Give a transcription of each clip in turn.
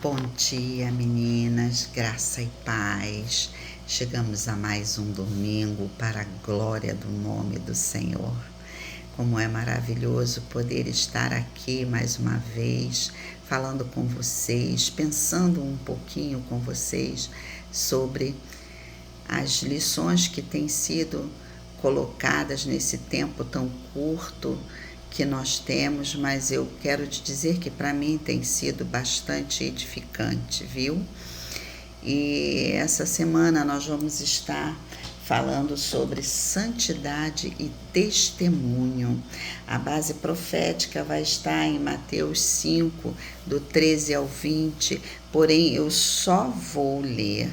Bom dia, meninas, graça e paz. Chegamos a mais um domingo para a glória do nome do Senhor. Como é maravilhoso poder estar aqui mais uma vez, falando com vocês, pensando um pouquinho com vocês sobre as lições que têm sido colocadas nesse tempo tão curto que nós temos, mas eu quero te dizer que para mim tem sido bastante edificante, viu? E essa semana nós vamos estar falando sobre santidade e testemunho. A base profética vai estar em Mateus 5, do 13 ao 20, porém eu só vou ler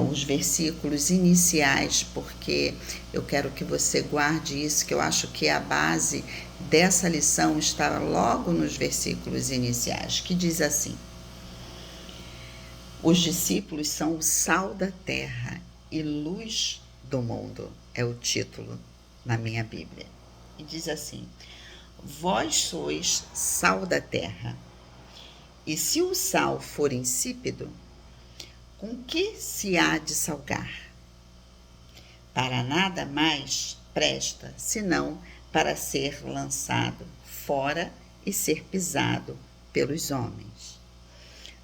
os versículos iniciais, porque eu quero que você guarde isso, que eu acho que a base dessa lição está logo nos versículos iniciais, que diz assim: os discípulos são o sal da terra e luz do mundo, é o título na minha Bíblia. E diz assim: vós sois sal da terra, e se o sal for insípido, com que se há de salgar? Para nada mais presta, senão para ser lançado fora e ser pisado pelos homens.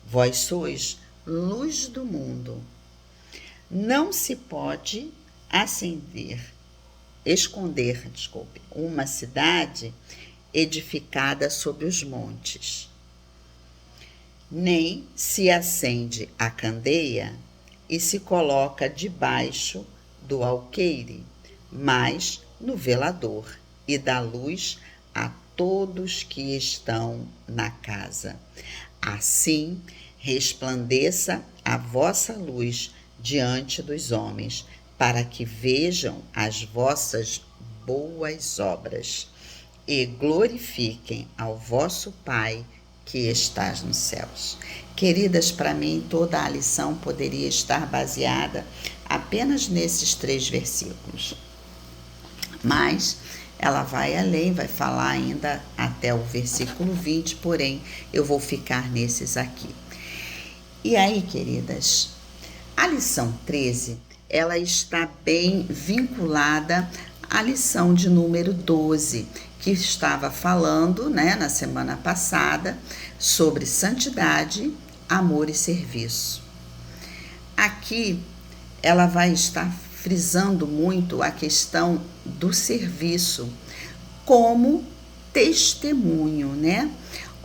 Vós sois luz do mundo. Não se pode esconder uma cidade edificada sobre os montes. Nem se acende a candeia e se coloca debaixo do alqueire, mas no velador, e dá luz a todos que estão na casa. Assim resplandeça a vossa luz diante dos homens, para que vejam as vossas boas obras e glorifiquem ao vosso Pai que estás nos céus. Queridas, para mim toda a lição poderia estar baseada apenas nesses 3 versículos. Mas ela vai além, vai falar ainda até o versículo 20, porém eu vou ficar nesses aqui. E aí, queridas, a lição 13, ela está bem vinculada à lição de número 12, que estava falando, na semana passada, sobre santidade, amor e serviço. Aqui, ela vai estar frisando muito a questão do serviço como testemunho,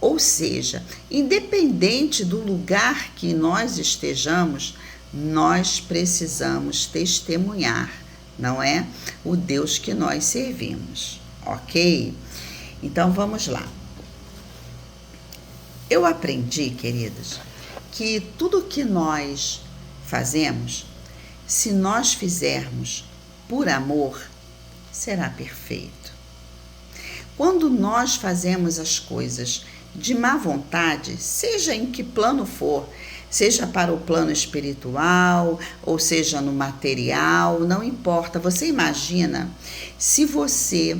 Ou seja, independente do lugar que nós estejamos, nós precisamos testemunhar, não é? O Deus que nós servimos, ok? Então vamos lá. Eu aprendi, queridas, que tudo que nós fazemos, se nós fizermos por amor, será perfeito. Quando nós fazemos as coisas de má vontade, seja em que plano for, seja para o plano espiritual, ou seja no material, não importa. Você imagina se você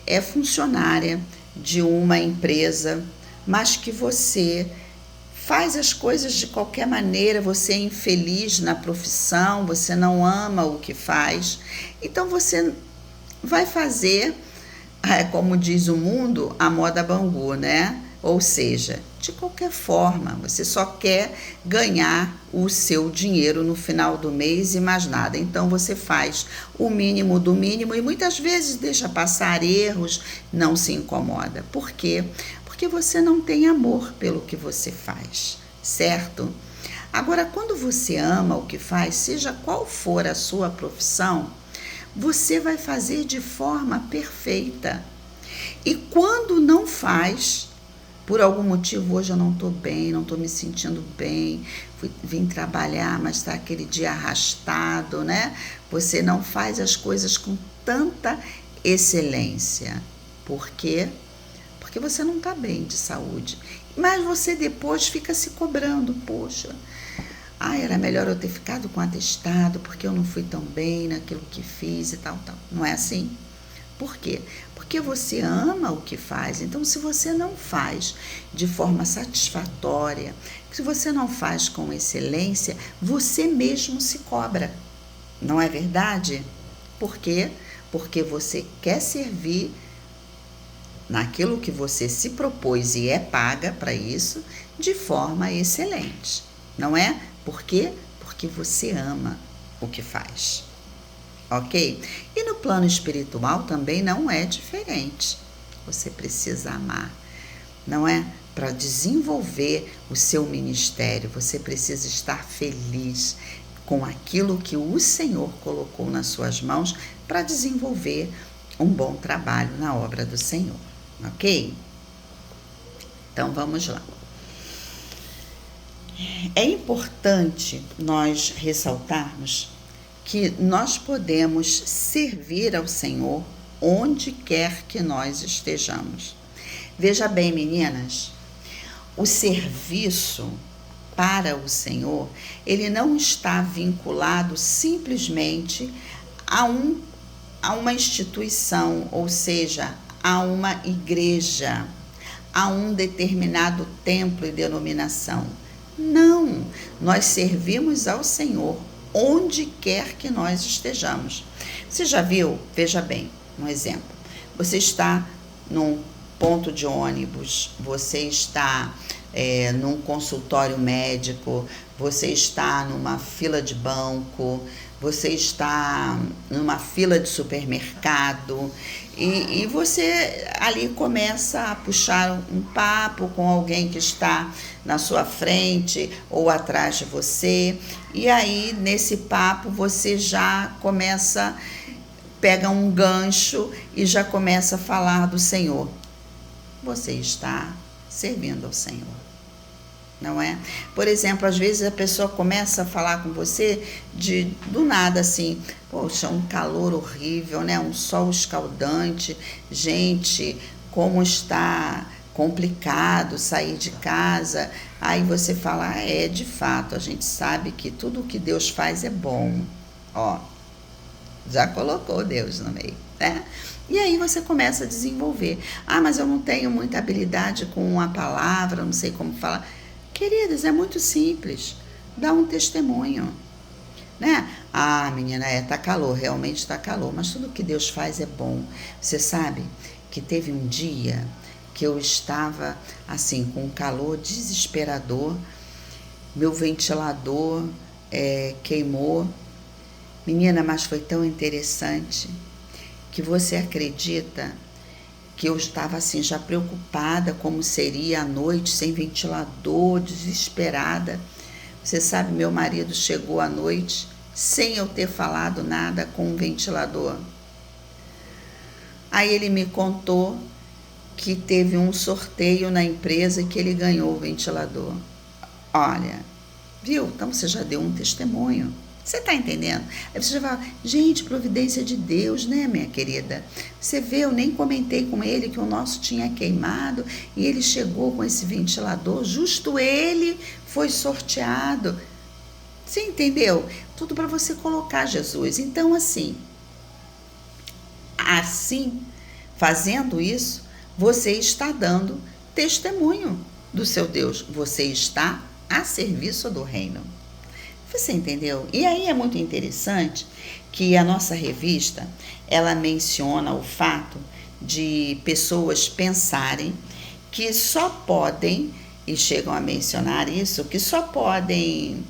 é funcionária de uma empresa, mas que você faz as coisas de qualquer maneira, você é infeliz na profissão, você não ama o que faz, então você vai fazer, como diz o mundo, a moda Bangu, Ou seja, de qualquer forma, você só quer ganhar o seu dinheiro no final do mês e mais nada. Então você faz o mínimo do mínimo e muitas vezes deixa passar erros, não se incomoda. Por quê? Porque você não tem amor pelo que você faz, certo? Agora, quando você ama o que faz, seja qual for a sua profissão, você vai fazer de forma perfeita. E quando não faz, por algum motivo, hoje eu não estou bem, não estou me sentindo bem, vim trabalhar, mas está aquele dia arrastado, Você não faz as coisas com tanta excelência. Por quê? Porque você não está bem de saúde. Mas você depois fica se cobrando, poxa, era melhor eu ter ficado com atestado, porque eu não fui tão bem naquilo que fiz e tal. Não é assim? Por quê? Porque você ama o que faz. Então, se você não faz de forma satisfatória, se você não faz com excelência, você mesmo se cobra. Não é verdade? Por quê? Porque você quer servir naquilo que você se propôs e é paga para isso, de forma excelente. Não é? Por quê? Porque você ama o que faz. Ok? E no plano espiritual também não é diferente. Você precisa amar, não é? Para desenvolver o seu ministério, você precisa estar feliz com aquilo que o Senhor colocou nas suas mãos para desenvolver um bom trabalho na obra do Senhor. Ok? Então vamos lá. É importante nós ressaltarmos que nós podemos servir ao Senhor onde quer que nós estejamos. Veja bem, meninas, o serviço para o Senhor, ele não está vinculado simplesmente a uma instituição, ou seja, a uma igreja, a um determinado templo e denominação. Não, nós servimos ao Senhor onde quer que nós estejamos. Você já viu? Veja bem, um exemplo. Você está num ponto de ônibus, você está num consultório médico, você está numa fila de banco, você está numa fila de supermercado e você ali começa a puxar um papo com alguém que está na sua frente ou atrás de você, e aí nesse papo você já pega um gancho e já começa a falar do Senhor. Você está servindo ao Senhor, não é? Por exemplo, às vezes a pessoa começa a falar com você do nada assim, poxa, um calor horrível, né? Um sol escaldante, gente, como está complicado sair de casa. Aí você fala, de fato, a gente sabe que tudo o que Deus faz é bom. Ó, já colocou Deus no meio, né? E aí você começa a desenvolver. Mas eu não tenho muita habilidade com a palavra, não sei como falar. Queridas, é muito simples. Dá um testemunho, né? Menina, tá calor, realmente tá calor, mas tudo que Deus faz é bom. Você sabe que teve um dia que eu estava assim, com um calor desesperador, meu ventilador queimou. Menina, mas foi tão interessante que você acredita que eu estava assim já preocupada como seria a noite sem ventilador, desesperada. Você sabe, meu marido chegou à noite sem eu ter falado nada com o ventilador. Aí ele me contou que teve um sorteio na empresa e que ele ganhou o ventilador. Olha, viu? Então você já deu um testemunho. Você está entendendo? Aí você já fala, gente, providência de Deus, né, minha querida? Você vê, eu nem comentei com ele que o nosso tinha queimado e ele chegou com esse ventilador, justo ele foi sorteado. Você entendeu? Tudo para você colocar Jesus. Então, assim, fazendo isso, você está dando testemunho do seu Deus. Você está a serviço do reino. Você entendeu? E aí é muito interessante que a nossa revista, ela menciona o fato de pessoas pensarem que só podem, e chegam a mencionar isso, que só podem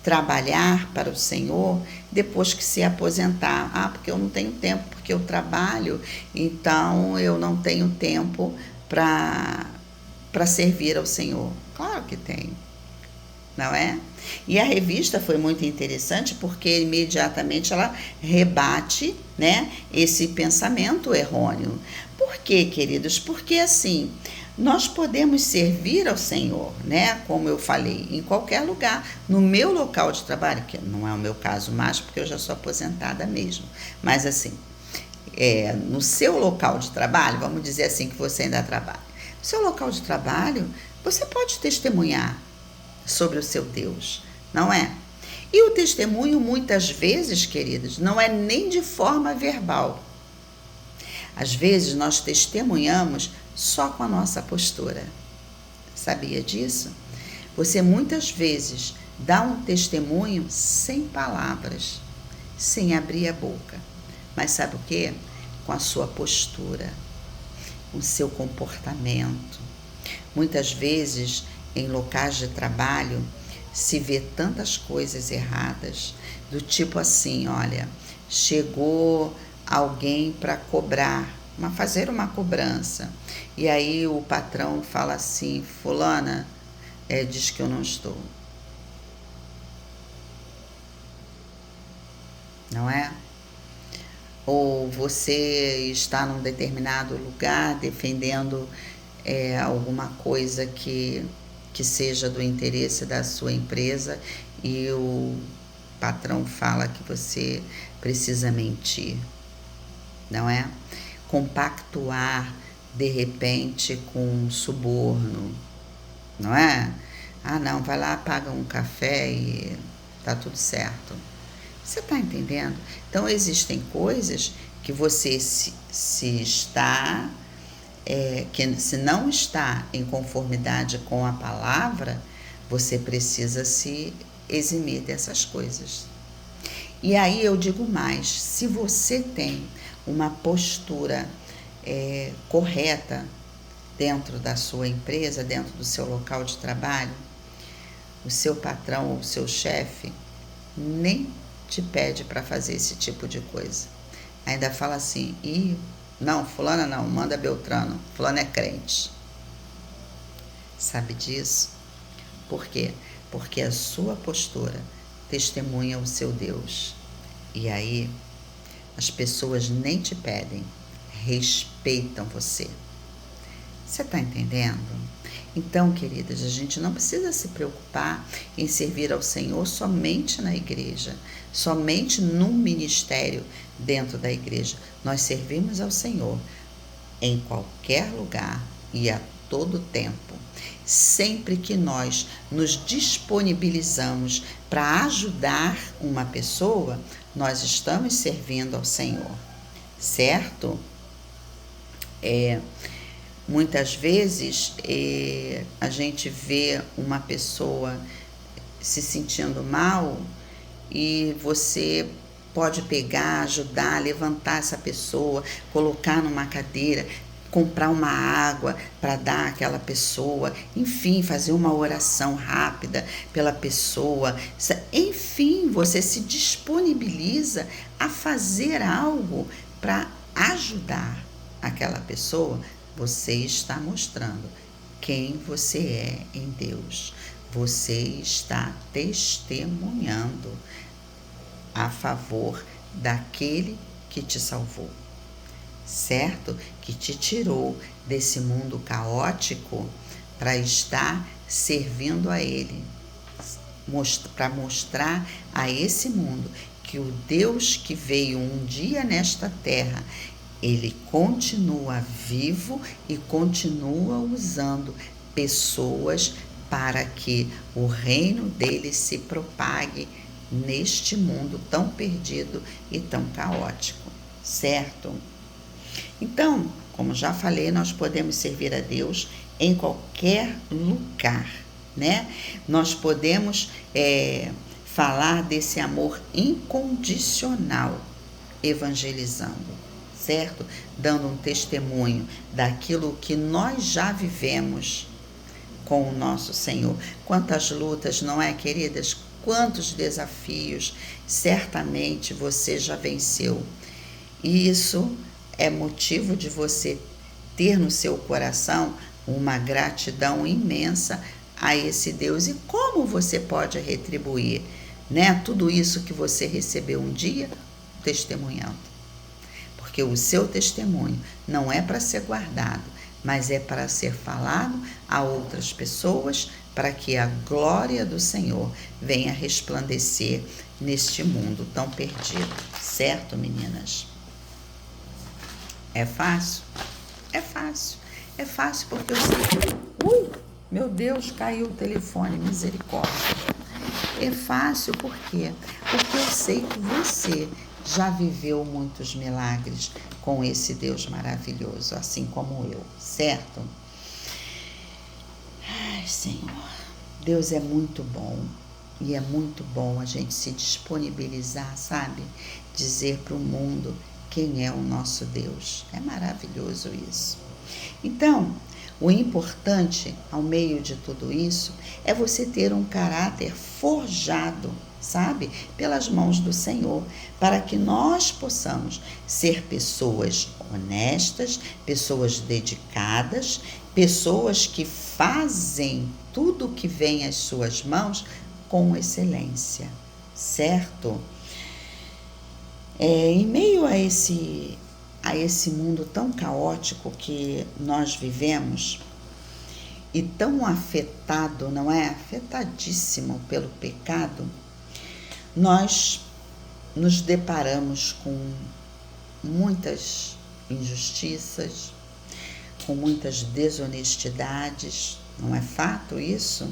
trabalhar para o Senhor depois que se aposentar. Porque eu não tenho tempo, porque eu trabalho, então eu não tenho tempo para servir ao Senhor. Claro que tem, não é? E a revista foi muito interessante porque imediatamente ela rebate, né, esse pensamento errôneo. Por quê, queridos? Porque assim, nós podemos servir ao Senhor, né, como eu falei, em qualquer lugar. No meu local de trabalho, que não é o meu caso mais, porque eu já sou aposentada mesmo, mas assim, no seu local de trabalho, vamos dizer assim que você ainda trabalha, no seu local de trabalho, você pode testemunhar sobre o seu Deus, não é? E o testemunho, muitas vezes, queridos, não é nem de forma verbal. Às vezes nós testemunhamos só com a nossa postura. Sabia disso? Você muitas vezes dá um testemunho sem palavras, sem abrir a boca. Mas sabe o quê? Com a sua postura, o seu comportamento. Muitas vezes, em locais de trabalho, se vê tantas coisas erradas, do tipo assim, olha, chegou alguém para cobrar, fazer uma cobrança, e aí o patrão fala assim, fulana, diz que eu não estou. Não é? Ou você está num determinado lugar defendendo alguma coisa que seja do interesse da sua empresa e o patrão fala que você precisa mentir, não é? Compactuar de repente com um suborno, não é? Ah, não, vai lá, paga um café e tá tudo certo. Você está entendendo? Então, existem coisas que você que se não está em conformidade com a palavra, você precisa se eximir dessas coisas. E aí eu digo mais, se você tem uma postura correta dentro da sua empresa, dentro do seu local de trabalho, o seu patrão ou o seu chefe nem te pede para fazer esse tipo de coisa. Ainda fala assim, não, fulana não, manda Beltrano, fulano é crente. Sabe disso? Por quê? Porque a sua postura testemunha o seu Deus. E aí, as pessoas nem te pedem, respeitam você. Você está entendendo? Então, queridas, a gente não precisa se preocupar em servir ao Senhor somente na igreja, somente num ministério dentro da igreja. Nós servimos ao Senhor em qualquer lugar e a todo tempo. Sempre que nós nos disponibilizamos para ajudar uma pessoa, nós estamos servindo ao Senhor, certo? Muitas vezes a gente vê uma pessoa se sentindo mal e você pode pegar, ajudar, levantar essa pessoa, colocar numa cadeira, comprar uma água para dar àquela pessoa, enfim, fazer uma oração rápida pela pessoa. Enfim, você se disponibiliza a fazer algo para ajudar aquela pessoa. Você está mostrando quem você é em Deus. Você está testemunhando a favor daquele que te salvou, certo? Que te tirou desse mundo caótico para estar servindo a Ele, para mostrar a esse mundo que o Deus que veio um dia nesta terra, Ele continua vivo e continua usando pessoas para que o reino dele se propague neste mundo tão perdido e tão caótico, certo? Então, como já falei, nós podemos servir a Deus em qualquer lugar, né? Nós podemos falar desse amor incondicional, evangelizando, certo? Dando um testemunho daquilo que nós já vivemos com o nosso Senhor. Quantas lutas, não é, queridas? Quantos desafios certamente você já venceu. E isso é motivo de você ter no seu coração uma gratidão imensa a esse Deus. E como você pode retribuir, né? Tudo isso que você recebeu um dia, testemunhando. Porque o seu testemunho não é para ser guardado, mas é para ser falado a outras pessoas, para que a glória do Senhor venha resplandecer neste mundo tão perdido. Certo, meninas? É fácil? É fácil. É fácil porque eu sei. Meu Deus, caiu o telefone, misericórdia. É fácil por quê? Porque eu sei que você já viveu muitos milagres com esse Deus maravilhoso, assim como eu, certo? Ai, Senhor, Deus é muito bom. E é muito bom a gente se disponibilizar, sabe? Dizer para o mundo quem é o nosso Deus. É maravilhoso isso. Então, o importante, ao meio de tudo isso, é você ter um caráter forjado, sabe? Pelas mãos do Senhor, para que nós possamos ser pessoas honestas, pessoas dedicadas, pessoas que fazem tudo o que vem às suas mãos com excelência, certo? Em meio a esse mundo tão caótico que nós vivemos e tão afetado, não é? Afetadíssimo pelo pecado, nós nos deparamos com muitas injustiças, com muitas desonestidades, não é fato isso?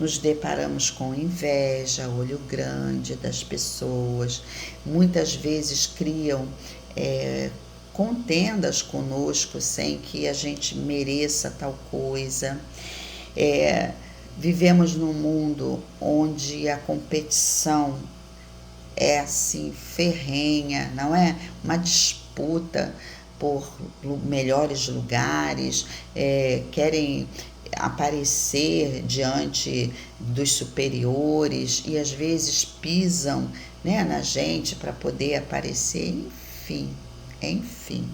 Nos deparamos com inveja, olho grande das pessoas, muitas vezes criam contendas conosco sem que a gente mereça tal coisa. Vivemos num mundo onde a competição é assim ferrenha, não é? Uma disputa por melhores lugares, querem aparecer diante dos superiores e às vezes pisam, né, na gente para poder aparecer, enfim.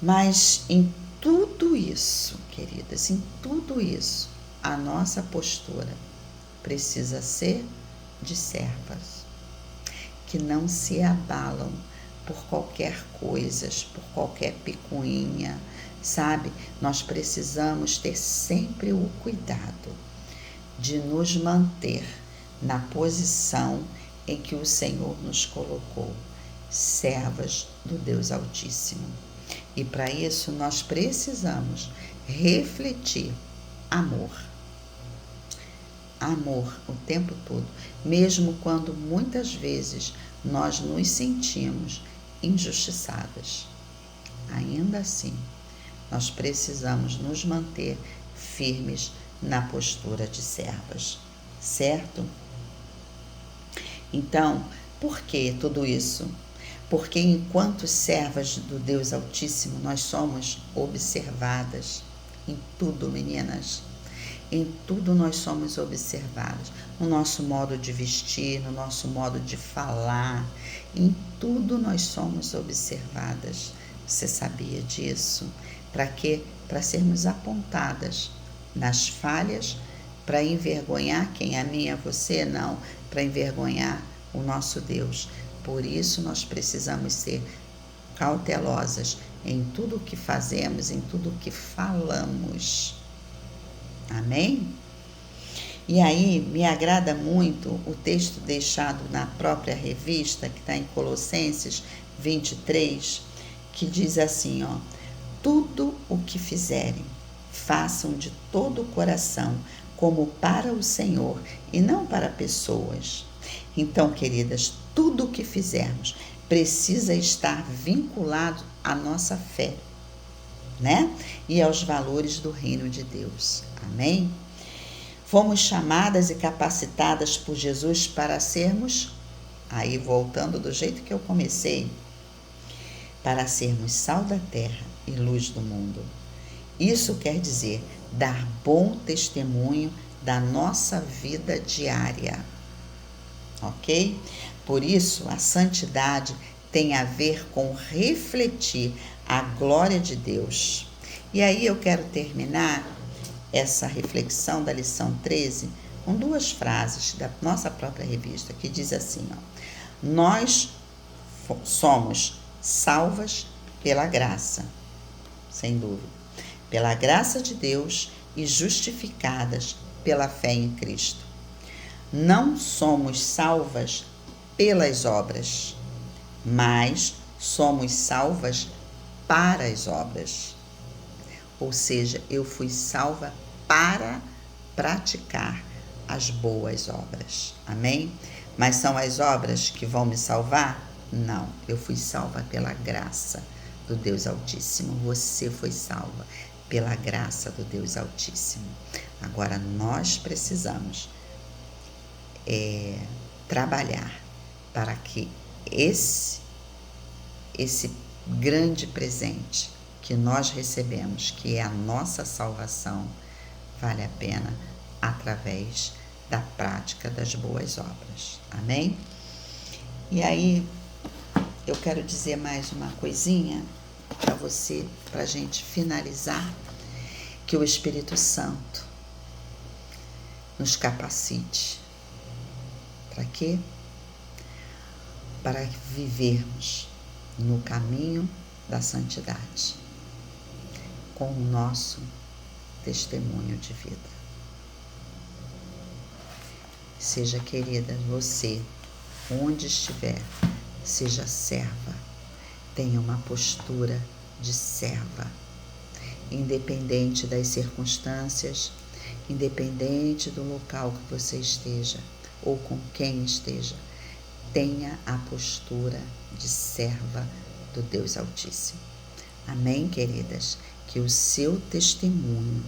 Mas em tudo isso, queridas, em tudo isso, a nossa postura precisa ser de servas, que não se abalam por qualquer coisa, por qualquer picuinha, sabe? Nós precisamos ter sempre o cuidado de nos manter na posição em que o Senhor nos colocou, servas do Deus Altíssimo. E para isso nós precisamos refletir amor. Amor o tempo todo, mesmo quando muitas vezes nós nos sentimos injustiçadas. Ainda assim, nós precisamos nos manter firmes na postura de servas, certo? Então, por que tudo isso? Porque enquanto servas do Deus Altíssimo, nós somos observadas em tudo, meninas. Em tudo nós somos observadas, no nosso modo de vestir, no nosso modo de falar, em tudo nós somos observadas. Você sabia disso? Para quê? Para sermos apontadas nas falhas, para envergonhar quem? A mim e a você? Não, para envergonhar o nosso Deus. Por isso nós precisamos ser cautelosas em tudo o que fazemos, em tudo o que falamos. Amém? E aí me agrada muito o texto deixado na própria revista, que está em Colossenses 23, que diz assim, ó: tudo o que fizerem, façam de todo o coração, como para o Senhor e não para pessoas. Então, queridas, tudo o que fizermos precisa estar vinculado à nossa fé, né? E aos valores do reino de Deus. Amém? Fomos chamadas e capacitadas por Jesus para sermos, aí voltando do jeito que eu comecei, para sermos sal da terra e luz do mundo. Isso quer dizer dar bom testemunho da nossa vida diária, ok? Por isso, a santidade tem a ver com refletir a glória de Deus. E aí eu quero terminar essa reflexão da lição 13 com duas frases da nossa própria revista, que diz assim, ó: nós somos salvas pela graça, sem dúvida, pela graça de Deus e justificadas pela fé em Cristo. Não somos salvas pelas obras, mas somos salvas para as obras. Ou seja, eu fui salva para praticar as boas obras. Amém? Mas são as obras que vão me salvar? Não, eu fui salva pela graça do Deus Altíssimo. Você foi salva pela graça do Deus Altíssimo. Agora nós precisamos trabalhar para que esse grande presente que nós recebemos, que é a nossa salvação, vale a pena através da prática das boas obras. Amém? E aí, eu quero dizer mais uma coisinha para você, para a gente finalizar, que o Espírito Santo nos capacite. Para quê? Para vivermos no caminho da santidade, com o nosso testemunho de vida. Seja, querida, você, onde estiver, seja serva, tenha uma postura de serva, independente das circunstâncias, independente do local que você esteja ou com quem esteja, tenha a postura de serva do Deus Altíssimo. Amém, queridas? Que o seu testemunho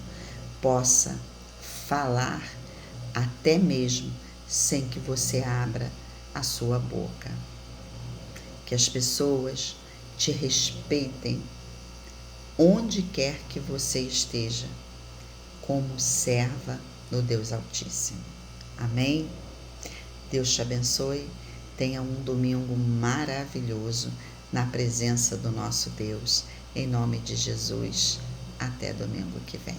possa falar até mesmo sem que você abra a sua boca. Que as pessoas te respeitem onde quer que você esteja, como serva do Deus Altíssimo. Amém? Deus te abençoe. Tenha um domingo maravilhoso na presença do nosso Deus. Em nome de Jesus. Até domingo que vem.